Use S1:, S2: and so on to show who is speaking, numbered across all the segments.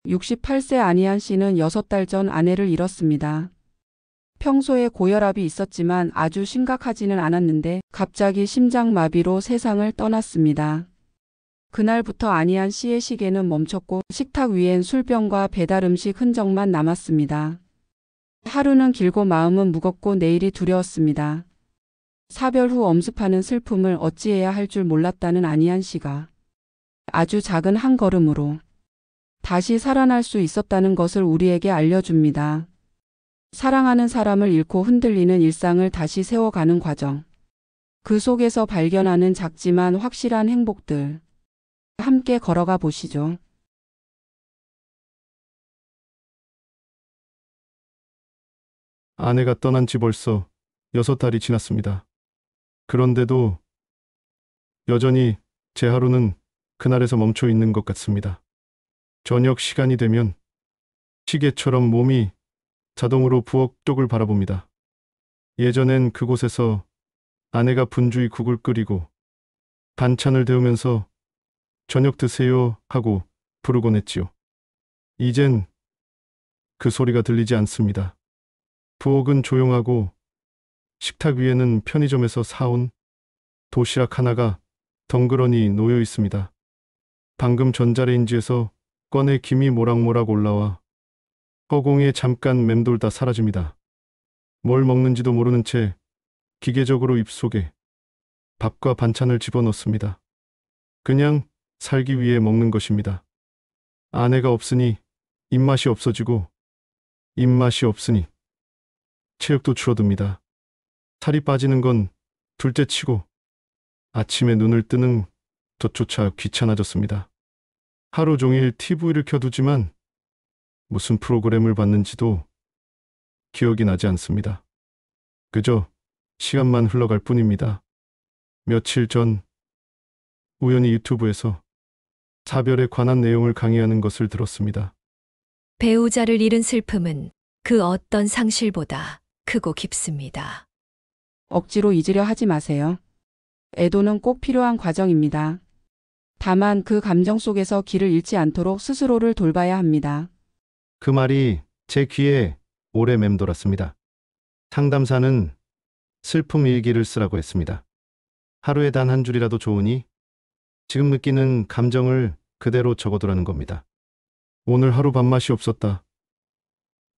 S1: 68세 안희안 씨는 6달 전 아내를 잃었습니다. 평소에 고혈압이 있었지만 아주 심각하지는 않았는데 갑자기 심장마비로 세상을 떠났습니다. 그날부터 안희안 씨의 시계는 멈췄고 식탁 위엔 술병과 배달음식 흔적만 남았습니다. 하루는 길고 마음은 무겁고 내일이 두려웠습니다. 사별 후 엄습하는 슬픔을 어찌해야 할 줄 몰랐다는 안희안 씨가 아주 작은 한 걸음으로 다시 살아날 수 있었다는 것을 우리에게 알려줍니다. 사랑하는 사람을 잃고 흔들리는 일상을 다시 세워가는 과정. 그 속에서 발견하는 작지만 확실한 행복들. 함께 걸어가 보시죠.
S2: 아내가 떠난 지 벌써 6달이 지났습니다. 그런데도 여전히 제 하루는 그날에서 멈춰 있는 것 같습니다. 저녁 시간이 되면 시계처럼 몸이 자동으로 부엌 쪽을 바라봅니다. 예전엔 그곳에서 아내가 분주히 국을 끓이고 반찬을 데우면서 저녁 드세요 하고 부르곤 했지요. 이젠 그 소리가 들리지 않습니다. 부엌은 조용하고 식탁 위에는 편의점에서 사온 도시락 하나가 덩그러니 놓여 있습니다. 방금 전자레인지에서 꺼내 김이 모락모락 올라와 허공에 잠깐 맴돌다 사라집니다. 뭘 먹는지도 모르는 채 기계적으로 입속에 밥과 반찬을 집어넣습니다. 그냥 살기 위해 먹는 것입니다. 아내가 없으니 입맛이 없어지고 입맛이 없으니 체력도 줄어듭니다. 살이 빠지는 건 둘째치고 아침에 눈을 뜨는 것조차 귀찮아졌습니다. 하루 종일 TV를 켜두지만 무슨 프로그램을 봤는지도 기억이 나지 않습니다. 그저 시간만 흘러갈 뿐입니다. 며칠 전 우연히 유튜브에서 사별에 관한 내용을 강의하는 것을 들었습니다.
S3: 배우자를 잃은 슬픔은 그 어떤 상실보다 크고 깊습니다.
S1: 억지로 잊으려 하지 마세요. 애도는 꼭 필요한 과정입니다. 다만 그 감정 속에서 길을 잃지 않도록 스스로를 돌봐야 합니다.
S2: 그 말이 제 귀에 오래 맴돌았습니다. 상담사는 슬픔 일기를 쓰라고 했습니다. 하루에 단 한 줄이라도 좋으니 지금 느끼는 감정을 그대로 적어두라는 겁니다. 오늘 하루 밥맛이 없었다.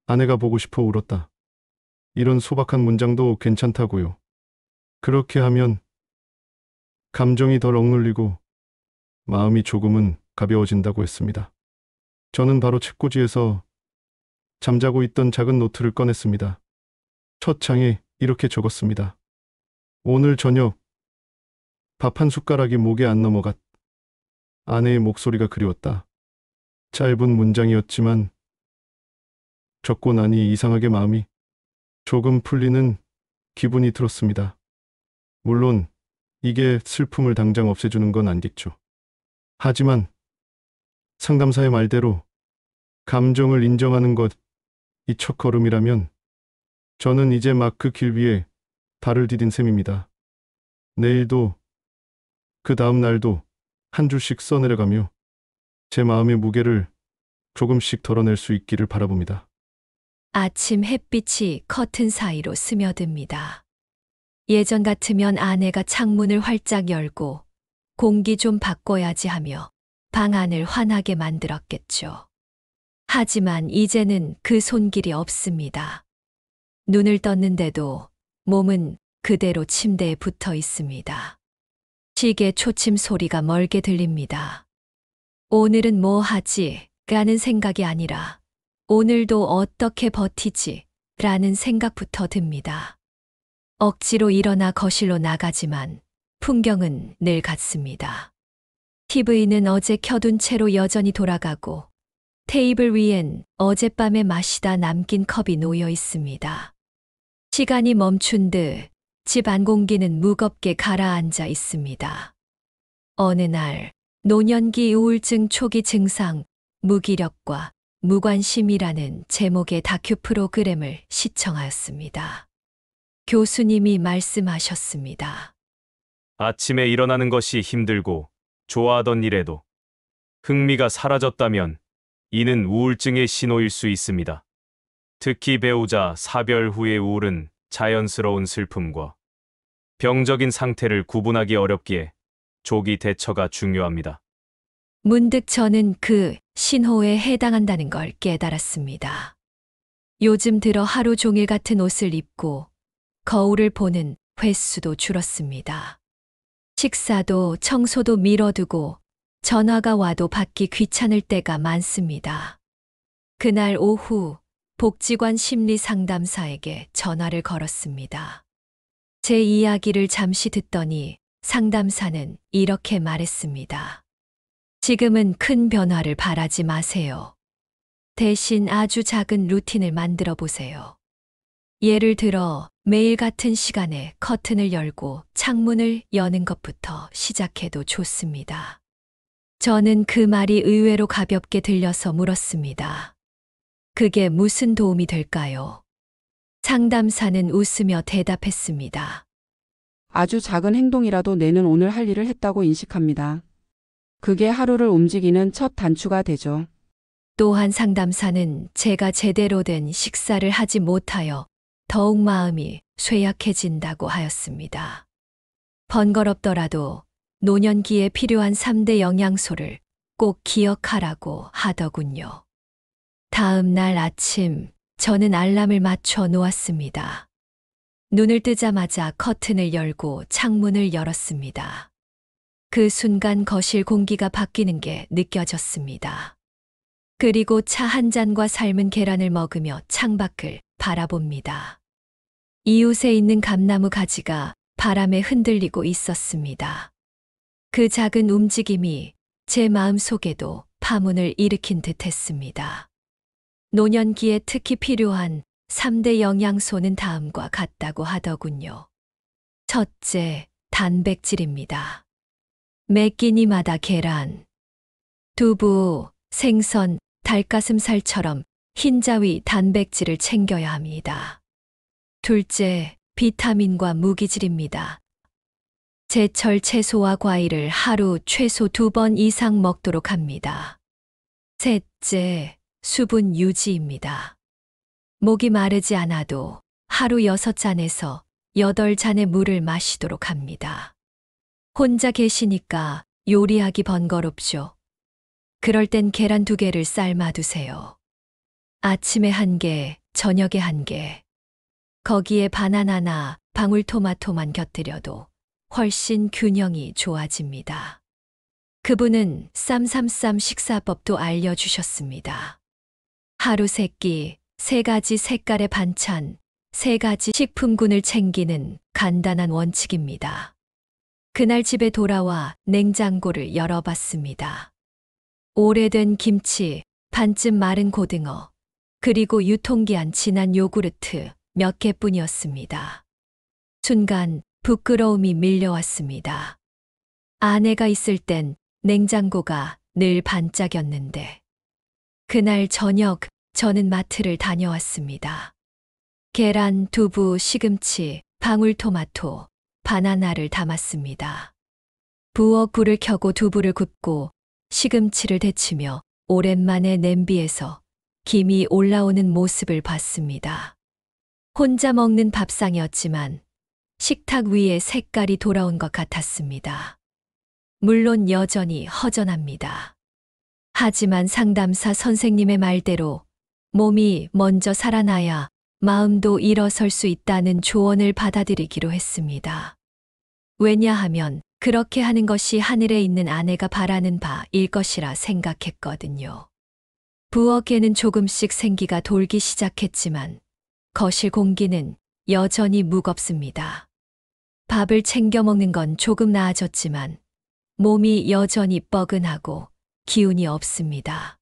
S2: 아내가 보고 싶어 울었다. 이런 소박한 문장도 괜찮다고요. 그렇게 하면 감정이 덜 억눌리고 마음이 조금은 가벼워진다고 했습니다. 저는 바로 책꽂이에서 잠자고 있던 작은 노트를 꺼냈습니다. 첫 장에 이렇게 적었습니다. 오늘 저녁 밥 한 숟가락이 목에 안 넘어갔. 아내의 목소리가 그리웠다. 짧은 문장이었지만 적고 나니 이상하게 마음이 조금 풀리는 기분이 들었습니다. 물론 이게 슬픔을 당장 없애주는 건 아니겠죠. 하지만 상담사의 말대로 감정을 인정하는 것, 이 첫걸음이라면 저는 이제 막 그 길 위에 발을 디딘 셈입니다. 내일도 그 다음 날도 한 줄씩 써내려가며 제 마음의 무게를 조금씩 덜어낼 수 있기를 바라봅니다.
S3: 아침 햇빛이 커튼 사이로 스며듭니다. 예전 같으면 아내가 창문을 활짝 열고 공기 좀 바꿔야지 하며 방 안을 환하게 만들었겠죠. 하지만 이제는 그 손길이 없습니다. 눈을 떴는데도 몸은 그대로 침대에 붙어 있습니다. 시계 초침 소리가 멀게 들립니다. 오늘은 뭐 하지? 라는 생각이 아니라 오늘도 어떻게 버티지? 라는 생각부터 듭니다. 억지로 일어나 거실로 나가지만 풍경은 늘 같습니다. TV는 어제 켜둔 채로 여전히 돌아가고 테이블 위엔 어젯밤에 마시다 남긴 컵이 놓여 있습니다. 시간이 멈춘 듯 집 안 공기는 무겁게 가라앉아 있습니다. 어느 날 노년기 우울증 초기 증상, 무기력과 무관심이라는 제목의 다큐 프로그램을 시청하였습니다. 교수님이 말씀하셨습니다.
S4: 아침에 일어나는 것이 힘들고 좋아하던 일에도 흥미가 사라졌다면 이는 우울증의 신호일 수 있습니다. 특히 배우자 사별 후의 우울은 자연스러운 슬픔과 병적인 상태를 구분하기 어렵기에 조기 대처가 중요합니다.
S3: 문득 저는 그 신호에 해당한다는 걸 깨달았습니다. 요즘 들어 하루 종일 같은 옷을 입고 거울을 보는 횟수도 줄었습니다. 식사도 청소도 미뤄두고 전화가 와도 받기 귀찮을 때가 많습니다. 그날 오후 복지관 심리상담사에게 전화를 걸었습니다. 제 이야기를 잠시 듣더니 상담사는 이렇게 말했습니다. 지금은 큰 변화를 바라지 마세요. 대신 아주 작은 루틴을 만들어 보세요. 예를 들어 매일 같은 시간에 커튼을 열고 창문을 여는 것부터 시작해도 좋습니다. 저는 그 말이 의외로 가볍게 들려서 물었습니다. 그게 무슨 도움이 될까요? 상담사는 웃으며 대답했습니다.
S1: 아주 작은 행동이라도 내는 오늘 할 일을 했다고 인식합니다. 그게 하루를 움직이는 첫 단추가 되죠.
S3: 또한 상담사는 제가 제대로 된 식사를 하지 못하여 더욱 마음이 쇠약해진다고 하였습니다. 번거롭더라도 노년기에 필요한 3대 영양소를 꼭 기억하라고 하더군요. 다음 날 아침 저는 알람을 맞춰 놓았습니다. 눈을 뜨자마자 커튼을 열고 창문을 열었습니다. 그 순간 거실 공기가 바뀌는 게 느껴졌습니다. 그리고 차 한 잔과 삶은 계란을 먹으며 창밖을 바라봅니다. 이웃에 있는 감나무 가지가 바람에 흔들리고 있었습니다. 그 작은 움직임이 제 마음 속에도 파문을 일으킨 듯 했습니다. 노년기에 특히 필요한 3대 영양소는 다음과 같다고 하더군요. 첫째, 단백질입니다. 매 끼니마다 계란, 두부, 생선, 닭가슴살처럼 흰자위 단백질을 챙겨야 합니다. 둘째, 비타민과 무기질입니다. 제철 채소와 과일을 하루 최소 2번 이상 먹도록 합니다. 셋째, 수분 유지입니다. 목이 마르지 않아도 하루 6잔에서 8잔의 물을 마시도록 합니다. 혼자 계시니까 요리하기 번거롭죠. 그럴 땐 계란 2개를 삶아 두세요. 아침에 1개, 저녁에 1개. 거기에 바나나나 방울토마토만 곁들여도 훨씬 균형이 좋아집니다. 그분은 쌈 식사법도 알려주셨습니다. 하루 3끼, 3가지 색깔의 반찬, 3가지 식품군을 챙기는 간단한 원칙입니다. 그날 집에 돌아와 냉장고를 열어봤습니다. 오래된 김치, 반쯤 마른 고등어, 그리고 유통기한 지난 요구르트 몇 개뿐이었습니다. 순간 부끄러움이 밀려왔습니다. 아내가 있을 땐 냉장고가 늘 반짝였는데 그날 저녁 저는 마트를 다녀왔습니다. 계란, 두부, 시금치, 방울토마토, 바나나를 담았습니다. 부엌 불을 켜고 두부를 굽고 시금치를 데치며 오랜만에 냄비에서 김이 올라오는 모습을 봤습니다. 혼자 먹는 밥상이었지만 식탁 위에 색깔이 돌아온 것 같았습니다. 물론 여전히 허전합니다. 하지만 상담사 선생님의 말대로 몸이 먼저 살아나야 마음도 일어설 수 있다는 조언을 받아들이기로 했습니다. 왜냐하면 그렇게 하는 것이 하늘에 있는 아내가 바라는 바일 것이라 생각했거든요. 부엌에는 조금씩 생기가 돌기 시작했지만 거실 공기는 여전히 무겁습니다. 밥을 챙겨 먹는 건 조금 나아졌지만 몸이 여전히 뻐근하고 기운이 없습니다.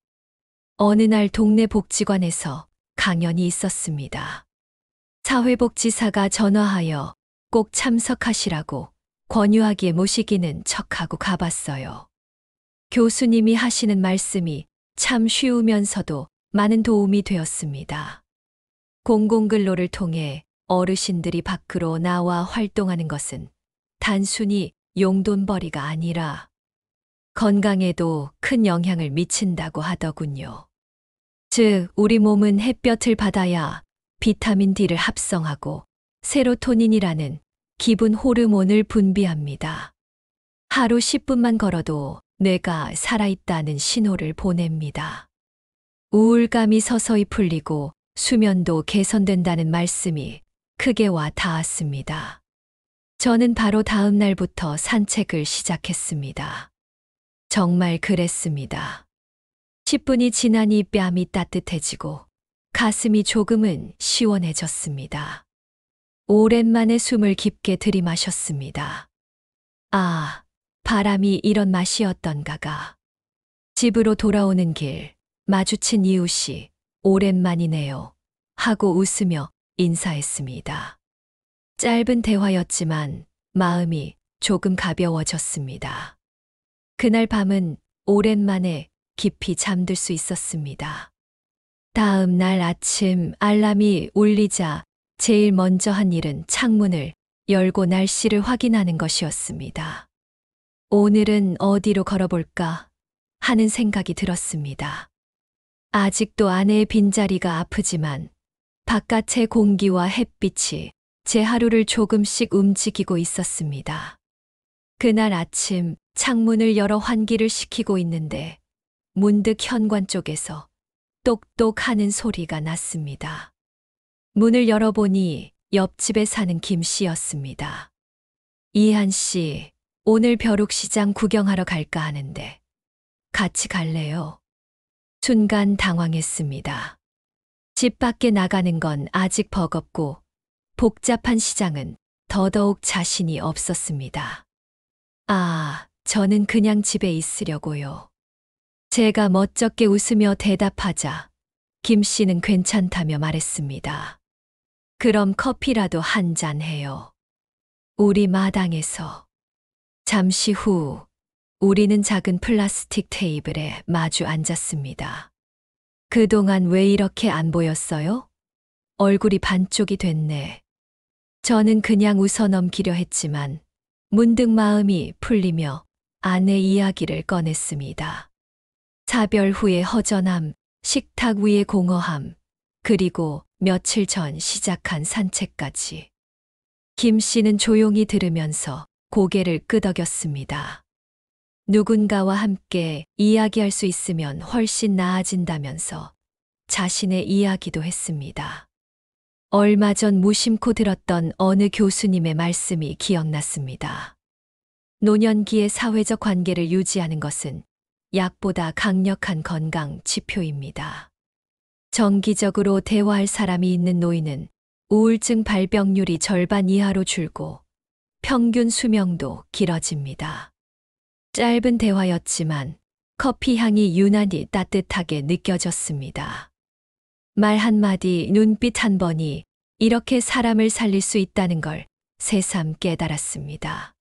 S3: 어느 날 동네 복지관에서 강연이 있었습니다. 사회복지사가 전화하여 꼭 참석하시라고 권유하기에 모시기는 척하고 가봤어요. 교수님이 하시는 말씀이 참 쉬우면서도 많은 도움이 되었습니다. 공공근로를 통해 어르신들이 밖으로 나와 활동하는 것은 단순히 용돈벌이가 아니라 건강에도 큰 영향을 미친다고 하더군요. 즉, 우리 몸은 햇볕을 받아야 비타민 D를 합성하고 세로토닌이라는 기분 호르몬을 분비합니다. 하루 10분만 걸어도 뇌가 살아있다는 신호를 보냅니다. 우울감이 서서히 풀리고 수면도 개선된다는 말씀이 크게 와 닿았습니다. 저는 바로 다음 날부터 산책을 시작했습니다. 정말 그랬습니다. 10분이 지나니 뺨이 따뜻해지고 가슴이 조금은 시원해졌습니다. 오랜만에 숨을 깊게 들이마셨습니다. 아, 바람이 이런 맛이었던가가. 집으로 돌아오는 길, 마주친 이웃이 오랜만이네요 하고 웃으며 인사했습니다. 짧은 대화였지만 마음이 조금 가벼워졌습니다. 그날 밤은 오랜만에 깊이 잠들 수 있었습니다. 다음 날 아침 알람이 울리자 제일 먼저 한 일은 창문을 열고 날씨를 확인하는 것이었습니다. 오늘은 어디로 걸어볼까 하는 생각이 들었습니다. 아직도 아내의 빈자리가 아프지만 바깥의 공기와 햇빛이 제 하루를 조금씩 움직이고 있었습니다. 그날 아침 창문을 열어 환기를 시키고 있는데 문득 현관 쪽에서 똑똑 하는 소리가 났습니다. 문을 열어보니 옆집에 사는 김 씨였습니다. 이한 씨, 오늘 벼룩시장 구경하러 갈까 하는데 같이 갈래요? 순간 당황했습니다. 집 밖에 나가는 건 아직 버겁고 복잡한 시장은 더더욱 자신이 없었습니다. 아, 저는 그냥 집에 있으려고요. 제가 멋쩍게 웃으며 대답하자 김 씨는 괜찮다며 말했습니다. 그럼 커피라도 한 잔 해요. 우리 마당에서. 잠시 후 우리는 작은 플라스틱 테이블에 마주 앉았습니다. 그동안 왜 이렇게 안 보였어요? 얼굴이 반쪽이 됐네. 저는 그냥 웃어 넘기려 했지만 문득 마음이 풀리며 아내 이야기를 꺼냈습니다. 사별 후의 허전함, 식탁 위의 공허함, 그리고 며칠 전 시작한 산책까지. 김 씨는 조용히 들으면서 고개를 끄덕였습니다. 누군가와 함께 이야기할 수 있으면 훨씬 나아진다면서 자신의 이야기도 했습니다. 얼마 전 무심코 들었던 어느 교수님의 말씀이 기억났습니다. 노년기의 사회적 관계를 유지하는 것은 약보다 강력한 건강 지표입니다. 정기적으로 대화할 사람이 있는 노인은 우울증 발병률이 절반 이하로 줄고 평균 수명도 길어집니다. 짧은 대화였지만 커피 향이 유난히 따뜻하게 느껴졌습니다. 말 한마디, 눈빛 한 번이 이렇게 사람을 살릴 수 있다는 걸 새삼 깨달았습니다.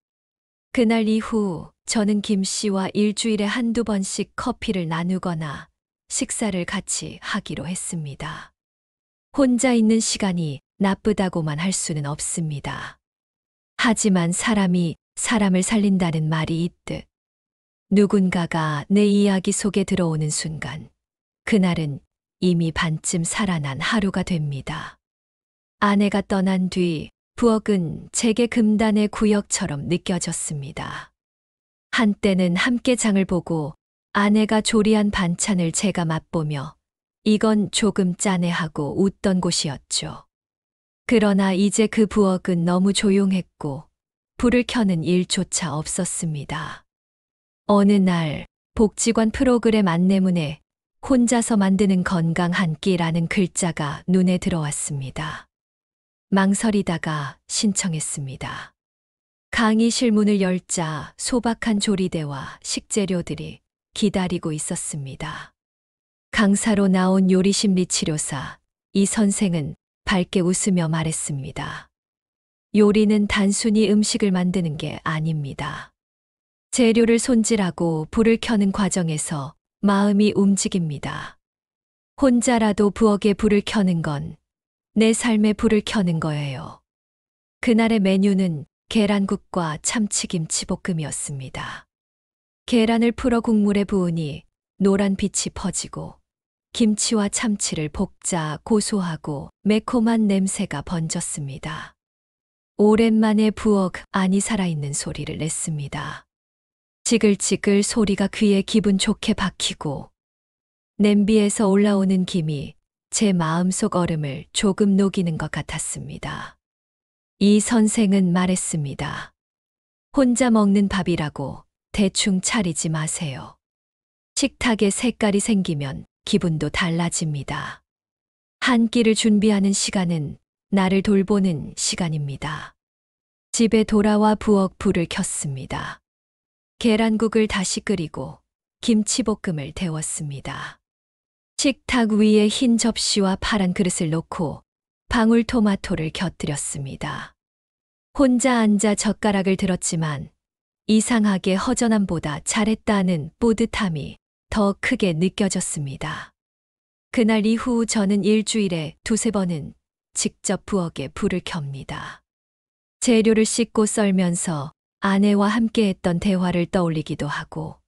S3: 그날 이후 저는 김 씨와 일주일에 한두 번씩 커피를 나누거나 식사를 같이 하기로 했습니다. 혼자 있는 시간이 나쁘다고만 할 수는 없습니다. 하지만 사람이 사람을 살린다는 말이 있듯 누군가가 내 이야기 속에 들어오는 순간 그날은 이미 반쯤 살아난 하루가 됩니다. 아내가 떠난 뒤 부엌은 제게 금단의 구역처럼 느껴졌습니다. 한때는 함께 장을 보고 아내가 조리한 반찬을 제가 맛보며 이건 조금 짜네 하고 웃던 곳이었죠. 그러나 이제 그 부엌은 너무 조용했고 불을 켜는 일조차 없었습니다. 어느 날 복지관 프로그램 안내문에 혼자서 만드는 건강 한 끼라는 글자가 눈에 들어왔습니다. 망설이다가 신청했습니다. 강의실 문을 열자 소박한 조리대와 식재료들이 기다리고 있었습니다. 강사로 나온 요리심리치료사 이 선생은 밝게 웃으며 말했습니다. 요리는 단순히 음식을 만드는 게 아닙니다. 재료를 손질하고 불을 켜는 과정에서 마음이 움직입니다. 혼자라도 부엌에 불을 켜는 건 내 삶에 불을 켜는 거예요. 그날의 메뉴는 계란국과 참치김치볶음이었습니다. 계란을 풀어 국물에 부으니 노란 빛이 퍼지고 김치와 참치를 볶자 고소하고 매콤한 냄새가 번졌습니다. 오랜만에 부엌 안이 살아있는 소리를 냈습니다. 지글지글 소리가 귀에 기분 좋게 박히고 냄비에서 올라오는 김이 제 마음속 얼음을 조금 녹이는 것 같았습니다. 이 선생은 말했습니다. 혼자 먹는 밥이라고 대충 차리지 마세요. 식탁에 색깔이 생기면 기분도 달라집니다. 한 끼를 준비하는 시간은 나를 돌보는 시간입니다. 집에 돌아와 부엌 불을 켰습니다. 계란국을 다시 끓이고 김치볶음을 데웠습니다. 식탁 위에 흰 접시와 파란 그릇을 놓고 방울토마토를 곁들였습니다. 혼자 앉아 젓가락을 들었지만 이상하게 허전함보다 잘했다는 뿌듯함이 더 크게 느껴졌습니다. 그날 이후 저는 일주일에 두세 번은 직접 부엌에 불을 켭니다. 재료를 씻고 썰면서 아내와 함께했던 대화를 떠올리기도 하고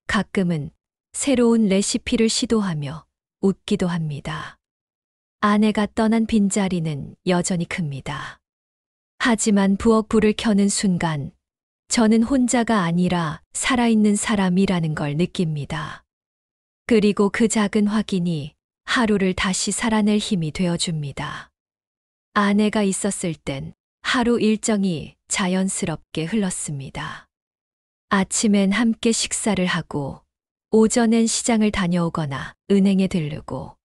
S3: 가끔은 새로운 레시피를 시도하며 웃기도 합니다. 아내가 떠난 빈자리는 여전히 큽니다. 하지만 부엌 불을 켜는 순간 저는 혼자가 아니라 살아있는 사람이라는 걸 느낍니다. 그리고 그 작은 확인이 하루를 다시 살아낼 힘이 되어줍니다. 아내가 있었을 땐 하루 일정이 자연스럽게 흘렀습니다. 아침엔 함께 식사를 하고 오전엔 시장을 다녀오거나 은행에 들르고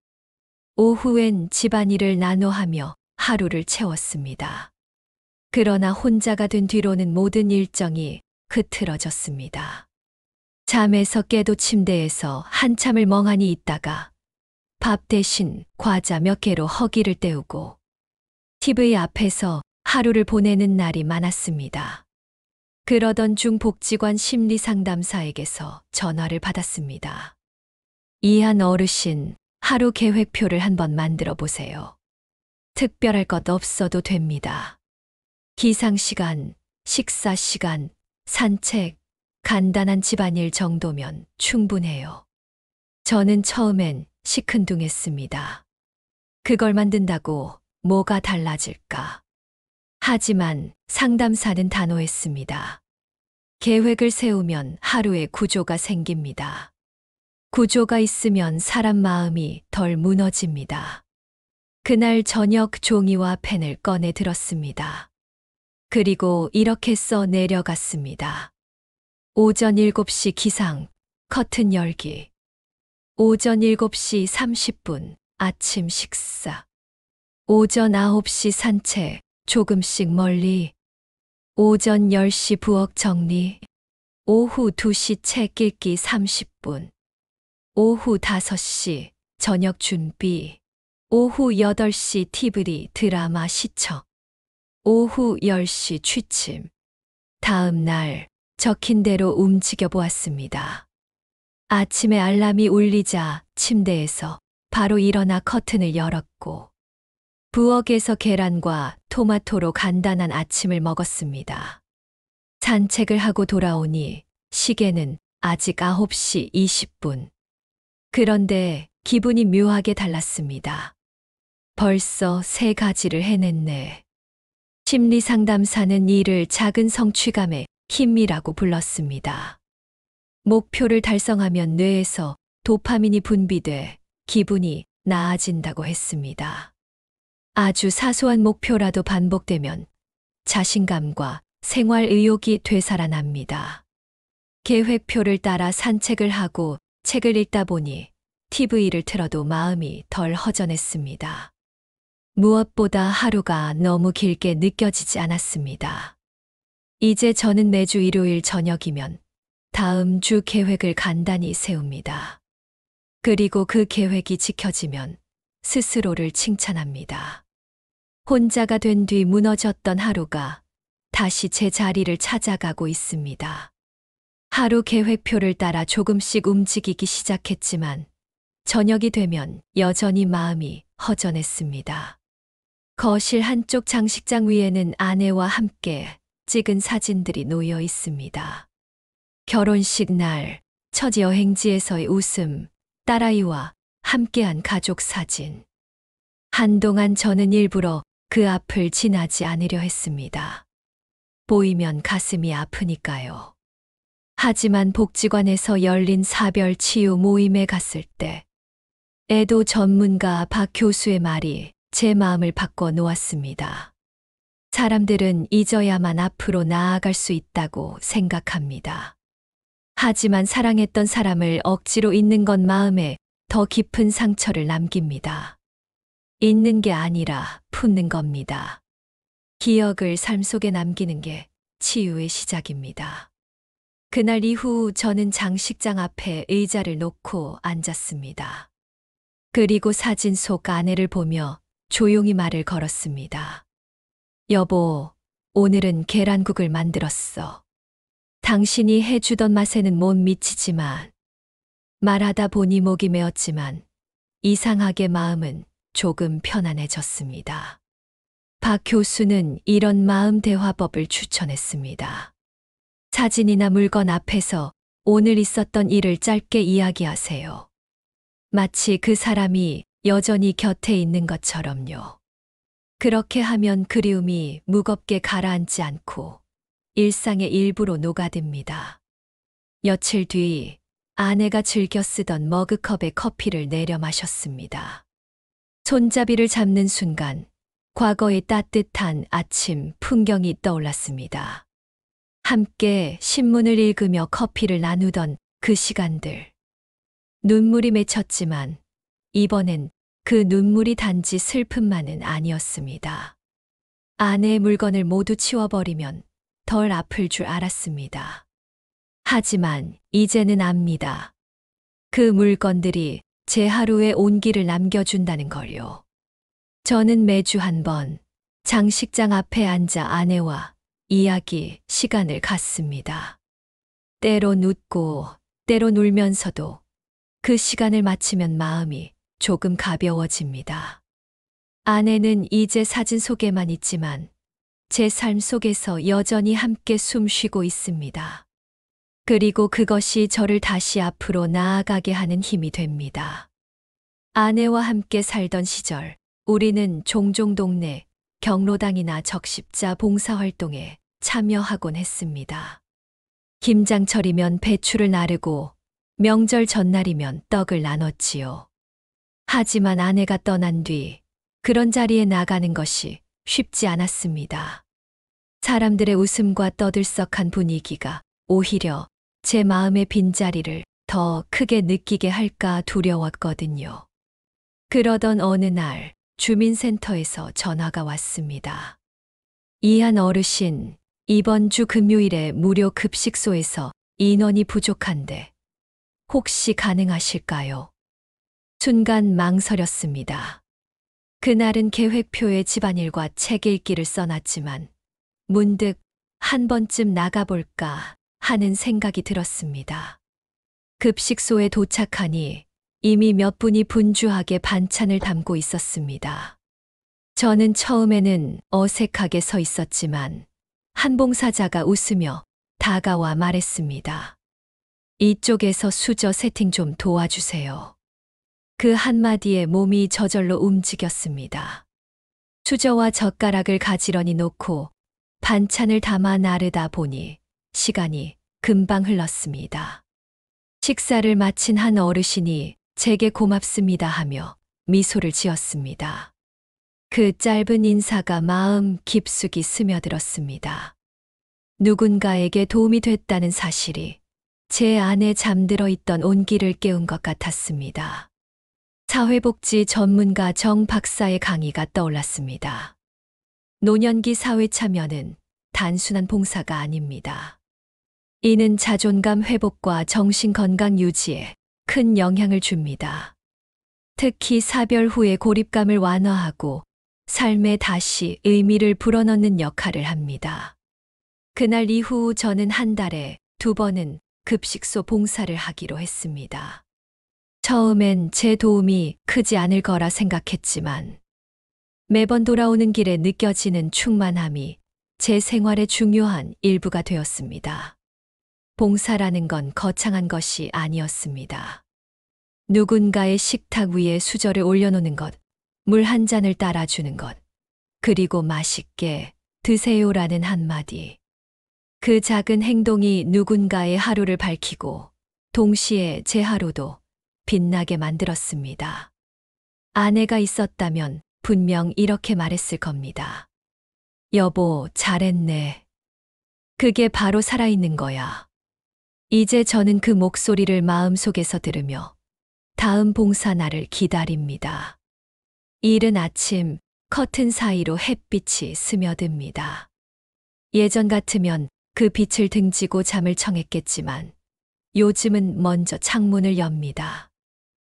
S3: 오후엔 집안일을 나눠 하며 하루를 채웠습니다. 그러나 혼자가 된 뒤로는 모든 일정이 흐트러졌습니다. 잠에서 깨도 침대에서 한참을 멍하니 있다가 밥 대신 과자 몇 개로 허기를 때우고 TV 앞에서 하루를 보내는 날이 많았습니다. 그러던 중 복지관 심리상담사에게서 전화를 받았습니다. 이한 어르신, 하루 계획표를 한번 만들어 보세요. 특별할 것 없어도 됩니다. 기상시간, 식사시간, 산책, 간단한 집안일 정도면 충분해요. 저는 처음엔 시큰둥했습니다. 그걸 만든다고 뭐가 달라질까? 하지만 상담사는 단호했습니다. 계획을 세우면 하루의 구조가 생깁니다. 구조가 있으면 사람 마음이 덜 무너집니다. 그날 저녁 종이와 펜을 꺼내 들었습니다. 그리고 이렇게 써 내려갔습니다. 오전 7시 기상, 커튼 열기. 오전 7시 30분, 아침 식사. 오전 9시 산책, 조금씩 멀리. 오전 10시 부엌 정리. 오후 2시 책 읽기 30분. 오후 5시 저녁 준비. 오후 8시 TV 드라마 시청. 오후 10시 취침. 다음 날 적힌 대로 움직여 보았습니다. 아침에 알람이 울리자 침대에서 바로 일어나 커튼을 열었고 부엌에서 계란과 토마토로 간단한 아침을 먹었습니다. 산책을 하고 돌아오니 시계는 아직 9시 20분. 그런데 기분이 묘하게 달랐습니다. 벌써 3가지를 해냈네. 심리상담사는 이를 작은 성취감의 힘이라고 불렀습니다. 목표를 달성하면 뇌에서 도파민이 분비돼 기분이 나아진다고 했습니다. 아주 사소한 목표라도 반복되면 자신감과 생활 의욕이 되살아납니다. 계획표를 따라 산책을 하고 책을 읽다 보니 TV를 틀어도 마음이 덜 허전했습니다. 무엇보다 하루가 너무 길게 느껴지지 않았습니다. 이제 저는 매주 일요일 저녁이면 다음 주 계획을 간단히 세웁니다. 그리고 그 계획이 지켜지면 스스로를 칭찬합니다. 혼자가 된 뒤 무너졌던 하루가 다시 제 자리를 찾아가고 있습니다. 하루 계획표를 따라 조금씩 움직이기 시작했지만 저녁이 되면 여전히 마음이 허전했습니다. 거실 한쪽 장식장 위에는 아내와 함께 찍은 사진들이 놓여 있습니다. 결혼식 날, 첫 여행지에서의 웃음, 딸아이와 함께한 가족 사진. 한동안 저는 일부러 그 앞을 지나지 않으려 했습니다. 보이면 가슴이 아프니까요. 하지만 복지관에서 열린 사별 치유 모임에 갔을 때 애도 전문가 박 교수의 말이 제 마음을 바꿔 놓았습니다. 사람들은 잊어야만 앞으로 나아갈 수 있다고 생각합니다. 하지만 사랑했던 사람을 억지로 잊는 건 마음에 더 깊은 상처를 남깁니다. 잊는 게 아니라 푸는 겁니다. 기억을 삶 속에 남기는 게 치유의 시작입니다. 그날 이후 저는 장식장 앞에 의자를 놓고 앉았습니다. 그리고 사진 속 아내를 보며 조용히 말을 걸었습니다. 여보, 오늘은 계란국을 만들었어. 당신이 해주던 맛에는 못 미치지만, 말하다 보니 목이 메었지만, 이상하게 마음은 조금 편안해졌습니다. 박 교수는 이런 마음 대화법을 추천했습니다. 사진이나 물건 앞에서 오늘 있었던 일을 짧게 이야기하세요. 마치 그 사람이 여전히 곁에 있는 것처럼요. 그렇게 하면 그리움이 무겁게 가라앉지 않고 일상의 일부로 녹아듭니다. 며칠 뒤 아내가 즐겨 쓰던 머그컵에 커피를 내려 마셨습니다. 손잡이를 잡는 순간 과거의 따뜻한 아침 풍경이 떠올랐습니다. 함께 신문을 읽으며 커피를 나누던 그 시간들. 눈물이 맺혔지만 이번엔 그 눈물이 단지 슬픔만은 아니었습니다. 아내의 물건을 모두 치워버리면 덜 아플 줄 알았습니다. 하지만 이제는 압니다. 그 물건들이 제 하루의 온기를 남겨준다는 걸요. 저는 매주 한 번 장식장 앞에 앉아 아내와 이야기 시간을 갖습니다. 때론 웃고 때론 울면서도 그 시간을 마치면 마음이 조금 가벼워집니다. 아내는 이제 사진 속에만 있지만 제 삶 속에서 여전히 함께 숨쉬고 있습니다. 그리고 그것이 저를 다시 앞으로 나아가게 하는 힘이 됩니다. 아내와 함께 살던 시절, 우리는 종종 동네 경로당이나 적십자 봉사활동에 참여하곤 했습니다. 김장철이면 배추를 나르고 명절 전날이면 떡을 나눴지요. 하지만 아내가 떠난 뒤 그런 자리에 나가는 것이 쉽지 않았습니다. 사람들의 웃음과 떠들썩한 분위기가 오히려 제 마음의 빈자리를 더 크게 느끼게 할까 두려웠거든요. 그러던 어느 날 주민센터에서 전화가 왔습니다. 이한 어르신, 이번 주 금요일에 무료 급식소에서 인원이 부족한데 혹시 가능하실까요? 순간 망설였습니다. 그날은 계획표에 집안일과 책 읽기를 써놨지만 문득 한 번쯤 나가볼까 하는 생각이 들었습니다. 급식소에 도착하니 이미 몇 분이 분주하게 반찬을 담고 있었습니다. 저는 처음에는 어색하게 서 있었지만 한 봉사자가 웃으며 다가와 말했습니다. 이쪽에서 수저 세팅 좀 도와주세요. 그 한마디에 몸이 저절로 움직였습니다. 수저와 젓가락을 가지런히 놓고 반찬을 담아 나르다 보니 시간이 금방 흘렀습니다. 식사를 마친 한 어르신이 제게 고맙습니다 하며 미소를 지었습니다. 그 짧은 인사가 마음 깊숙이 스며들었습니다. 누군가에게 도움이 됐다는 사실이 제 안에 잠들어 있던 온기를 깨운 것 같았습니다. 사회복지 전문가 정 박사의 강의가 떠올랐습니다. 노년기 사회 참여는 단순한 봉사가 아닙니다. 이는 자존감 회복과 정신 건강 유지에 큰 영향을 줍니다. 특히 사별 후의 고립감을 완화하고 삶에 다시 의미를 불어넣는 역할을 합니다. 그날 이후 저는 한 달에 2번은 급식소 봉사를 하기로 했습니다. 처음엔 제 도움이 크지 않을 거라 생각했지만 매번 돌아오는 길에 느껴지는 충만함이 제 생활의 중요한 일부가 되었습니다. 봉사라는 건 거창한 것이 아니었습니다. 누군가의 식탁 위에 수저를 올려놓는 것, 물 한 잔을 따라주는 것, 그리고 맛있게 드세요라는 한마디. 그 작은 행동이 누군가의 하루를 밝히고 동시에 제 하루도 빛나게 만들었습니다. 아내가 있었다면 분명 이렇게 말했을 겁니다. 여보, 잘했네. 그게 바로 살아있는 거야. 이제 저는 그 목소리를 마음속에서 들으며 다음 봉사 날을 기다립니다. 이른 아침 커튼 사이로 햇빛이 스며듭니다. 예전 같으면 그 빛을 등지고 잠을 청했겠지만 요즘은 먼저 창문을 엽니다.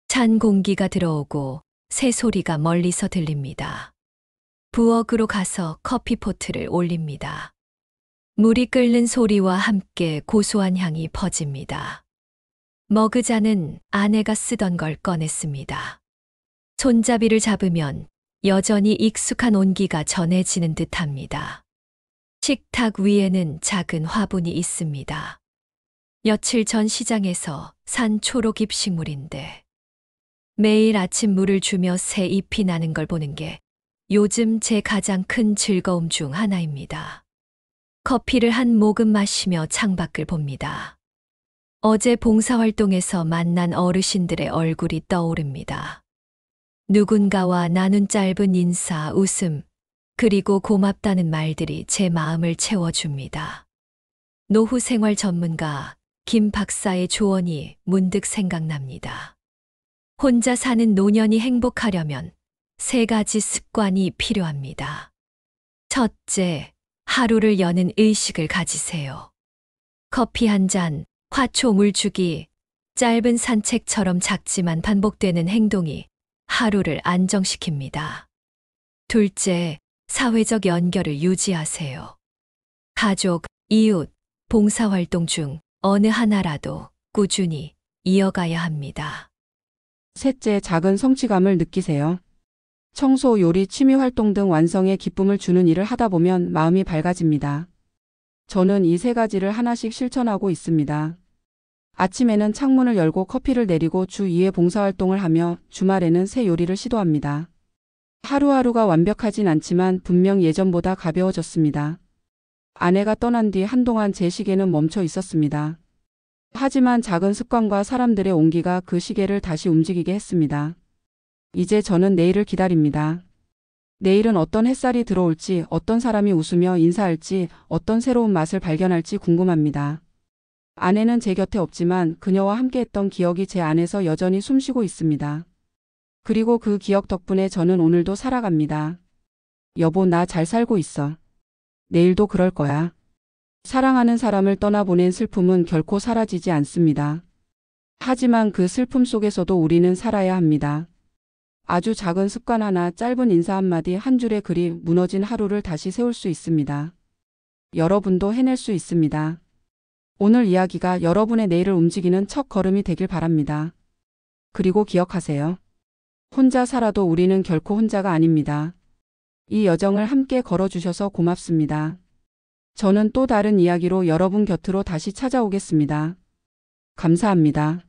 S3: 찬 공기가 들어오고 새소리가 멀리서 들립니다. 부엌으로 가서 커피포트를 올립니다. 물이 끓는 소리와 함께 고소한 향이 퍼집니다. 머그잔은 아내가 쓰던 걸 꺼냈습니다. 손잡이를 잡으면 여전히 익숙한 온기가 전해지는 듯합니다. 식탁 위에는 작은 화분이 있습니다. 며칠 전 시장에서 산 초록 잎식물인데 매일 아침 물을 주며 새 잎이 나는 걸 보는 게 요즘 제 가장 큰 즐거움 중 하나입니다. 커피를 한 모금 마시며 창밖을 봅니다. 어제 봉사활동에서 만난 어르신들의 얼굴이 떠오릅니다. 누군가와 나눈 짧은 인사, 웃음, 그리고 고맙다는 말들이 제 마음을 채워줍니다. 노후 생활 전문가 김 박사의 조언이 문득 생각납니다. 혼자 사는 노년이 행복하려면 3가지 습관이 필요합니다. 첫째, 하루를 여는 의식을 가지세요. 커피 한 잔, 화초 물 주기, 짧은 산책처럼 작지만 반복되는 행동이 하루를 안정시킵니다. 둘째, 사회적 연결을 유지하세요. 가족, 이웃, 봉사활동 중 어느 하나라도 꾸준히 이어가야 합니다.
S1: 셋째, 작은 성취감을 느끼세요. 청소, 요리, 취미 활동 등 완성에 기쁨을 주는 일을 하다 보면 마음이 밝아집니다. 저는 이 3가지를 하나씩 실천하고 있습니다. 아침에는 창문을 열고 커피를 내리고 주 2회 봉사활동을 하며 주말에는 새 요리를 시도합니다. 하루하루가 완벽하진 않지만 분명 예전보다 가벼워졌습니다. 아내가 떠난 뒤 한동안 제 시계는 멈춰 있었습니다. 하지만 작은 습관과 사람들의 온기가 그 시계를 다시 움직이게 했습니다. 이제 저는 내일을 기다립니다. 내일은 어떤 햇살이 들어올지, 어떤 사람이 웃으며 인사할지, 어떤 새로운 맛을 발견할지 궁금합니다. 아내는 제 곁에 없지만 그녀와 함께했던 기억이 제 안에서 여전히 숨쉬고 있습니다. 그리고 그 기억 덕분에 저는 오늘도 살아갑니다. 여보, 나 잘 살고 있어. 내일도 그럴 거야. 사랑하는 사람을 떠나보낸 슬픔은 결코 사라지지 않습니다. 하지만 그 슬픔 속에서도 우리는 살아야 합니다. 아주 작은 습관 하나, 짧은 인사 한마디, 한 줄의 글이 무너진 하루를 다시 세울 수 있습니다. 여러분도 해낼 수 있습니다. 오늘 이야기가 여러분의 내일을 움직이는 첫 걸음이 되길 바랍니다. 그리고 기억하세요. 혼자 살아도 우리는 결코 혼자가 아닙니다. 이 여정을 함께 걸어주셔서 고맙습니다. 저는 또 다른 이야기로 여러분 곁으로 다시 찾아오겠습니다. 감사합니다.